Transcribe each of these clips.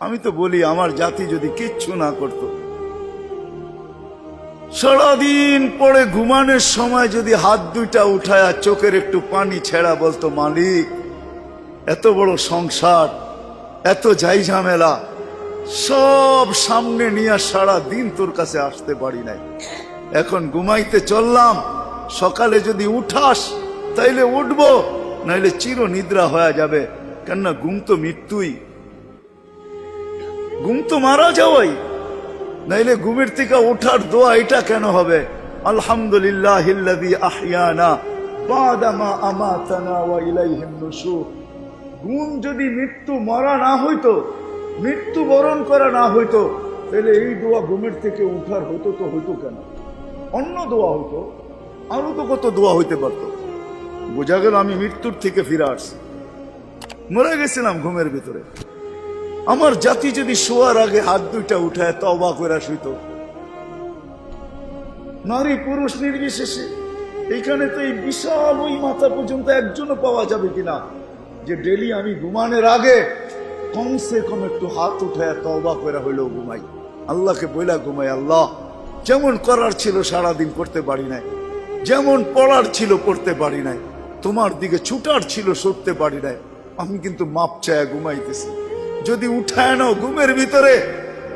আমি তো বলি আমার জাতি যদি কিচ্ছু না করত, সারাদিন পরে ঘুমানোর সময় যদি হাত দুইটা উঠায় চোখের একটু পানি ছেড়া বলতো, মালিক এত বড় সংসার, এত যাই ঝামেলা সব সামনে নিয়ে সারা দিন তোর কাছে আসতে পারি নাই, এখন ঘুমাইতে চললাম, সকালে যদি উঠাস তাইলে উঠবো, নাইলে চির নিদ্রা হয়ে যাবে। কেননা ঘুম তো মৃত্যুই, ঘুম তো মারা যাওয়াই, নাইলে ঘুমের থেকে ওঠার দোয়া এটা কেন হবে? আলহামদুলিল্লাহিল্লাযী আহইয়ানা বাদা মা আমাতানা ওয়া ইলাইহিন নুশুর। ঘুম যদি মৃত্যু মরা না হইতো, মৃত্যু বরণ করা না হইতো, তাহলে এই দোয়া ঘুমের থেকে উঠার হতো তো হইতো কেন? অন্য দোয়া হইতো, আরো তো কত দোয়া হইতে পারতো। বোঝা গেল আমি মৃত্যুর থেকে ফিরে আসছি, মরে গেছিলাম ঘুমের ভিতরে। আমার জাতি যদি শোয়ার আগে হাত দুইটা উঠায় তওবা করে শুইত, নারী পুরুষ নির্বিশেষে, এইখানে তো এই বিশাল ওই মাথা পর্যন্ত একজনও পাওয়া যাবে কিনা যে ডেলি আমি ঘুমানোর আগে কমসে কম একটু হাত উঠায় তওবা করে হইলেও ঘুমাই, আল্লাহকে বইলা ঘুমাই, আল্লাহ যেমন করার ছিল সারাদিন করতে পারি নাই, যেমন পড়ার ছিল পড়তে পারি নাই, তোমার দিকে ছুটার ছিল ছুটতে পারি নাই, আমি কিন্তু মাপ চায় ঘুমাইতেছি। যদি উঠায় নাও ঘুমের ভিতরে,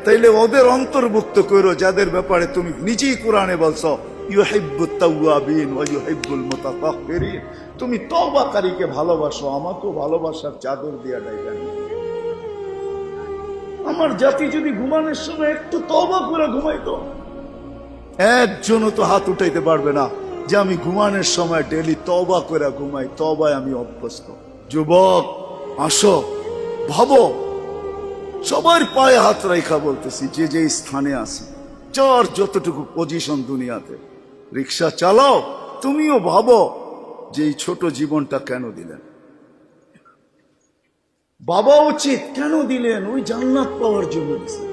তাইলে ওদের অন্তর্ভুক্ত করো যাদের ব্যাপারে তুমি নিজেই কোরআনে বলছো ইউহিব্বুত তাওয়াবিন ওয়া ইউহিব্বুল মুতাতাহহিরিন। তুমি তওবাকারীকে ভালোবাসো, আমাকেও ভালোবাসার চাদর দিয়া ডাইবেন। আমার জাতি যদি ঘুমানোর সময় একটু তওবা করে ঘুমাইতো, একজনও তো হাত উঠাইতে পারবে না যে আমি ঘুমানোর সময় ডেলি তওবা করে ঘুমাই, তওবায় আমি অভ্যস্ত। যুবক আসো, ভাবো, সবার পায়ে হাত রাখা বলতেছি, যে যে স্থানে আছে, যার যতটুকু পজিশন দুনিয়াতে, রিক্সা চালাও, তুমিও ভাবো যে এই ছোট জীবনটা কেন দিলেন? বাবা উচিত কেন দিলেন? ওই জান্নাত পাওয়ার জন্য দিলেন।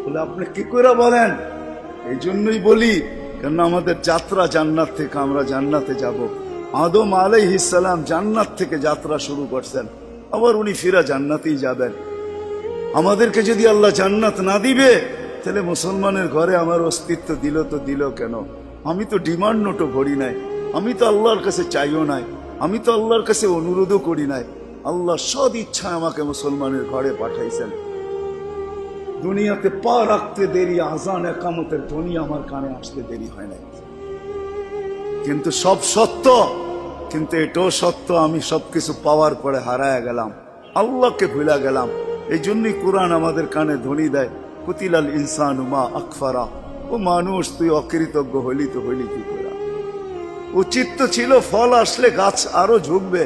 বলে আপনি কি করে বলেন? এই জন্যই বলি, কেন আমাদের যাত্রা জান্নাত থেকে, আমরা জান্নাতে যাব। আদম আলাইহিস সালাম জান্নাত থেকে যাত্রা শুরু করছেন, আবার উনি ফিরা জান্নাতেই যাবেন। আমাদেরকে যদি আল্লাহ জান্নাত না দিবে, তাহলে মুসলমানের ঘরে আমার অস্তিত্ব দিল তো দিল কেন? আমি তো ডিমান্ড নোটও করি নাই, আমি তো আল্লাহর কাছে চাইও নাই, আমি তো আল্লাহর কাছে অনুরোধও করি নাই। আল্লাহ সদ ইচ্ছায় আমাকে মুসলমানের ঘরে পাঠাইছেন। দুনিয়াতে পা রাখতে দেরি, আজান একামতের ধ্বনি আমার কানে আসতে দেরি হয় নাই। কিন্তু সব সত্য, কিন্তু এটাও সত্য আমি সবকিছু পাওয়ার পরে হারায় গেলাম, আল্লাহকে ভুলা গেলাম। এই জন্যই কোরআন আমাদের কানে ধ্বনি দেয়, কুতিলাল ইনসানু মা আকফারা। ও মানুষ, তুই অকৃতজ্ঞ হইলি তো হইলি কি করে? উচিত তো ছিল ফল আসলে গাছ আরো ঝুঁকবে,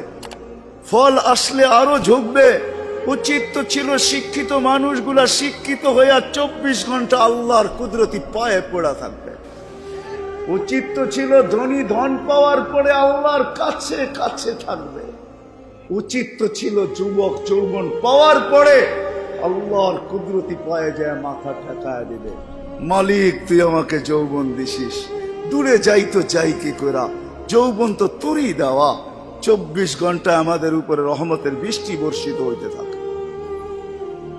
ফল আসলে আরো ঝুঁকবে। উচিত তো ছিল শিক্ষিত মানুষগুলা শিক্ষিত হইয়া 24 ঘন্টা আল্লাহর কুদরতি পায়ে পড়া থাকবে। উচিত তো ছিল ধনী ধন পাওয়ার পরে আল্লাহর কাছে কাছে থাকবে। উচিত তো ছিল যুবক যৌবন পাওয়ার পরে আল্লাহর কুদরতি পায়ে যায় মাথা ঠেকায় দিবে, মালিক তুই আমাকে যৌবন দিছিস, দূরে যাই তো যাই কি করা, যৌবন তো তোরই দেওয়া। 24 ঘন্টা আমাদের উপরে রহমতের বৃষ্টি বর্ষিত হইতে থাকে।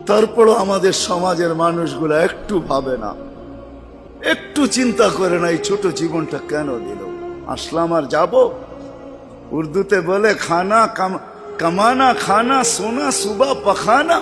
তারপরও আমাদের সমাজের মানুষগুলা একটু ভাবে না, একটু চিন্তা করে না এই ছোট জীবনটা কেন দিল। আসলাম আর যাব। উর্দুতে বলে খানা কামানা খানা সোনা সুবা পাখানা।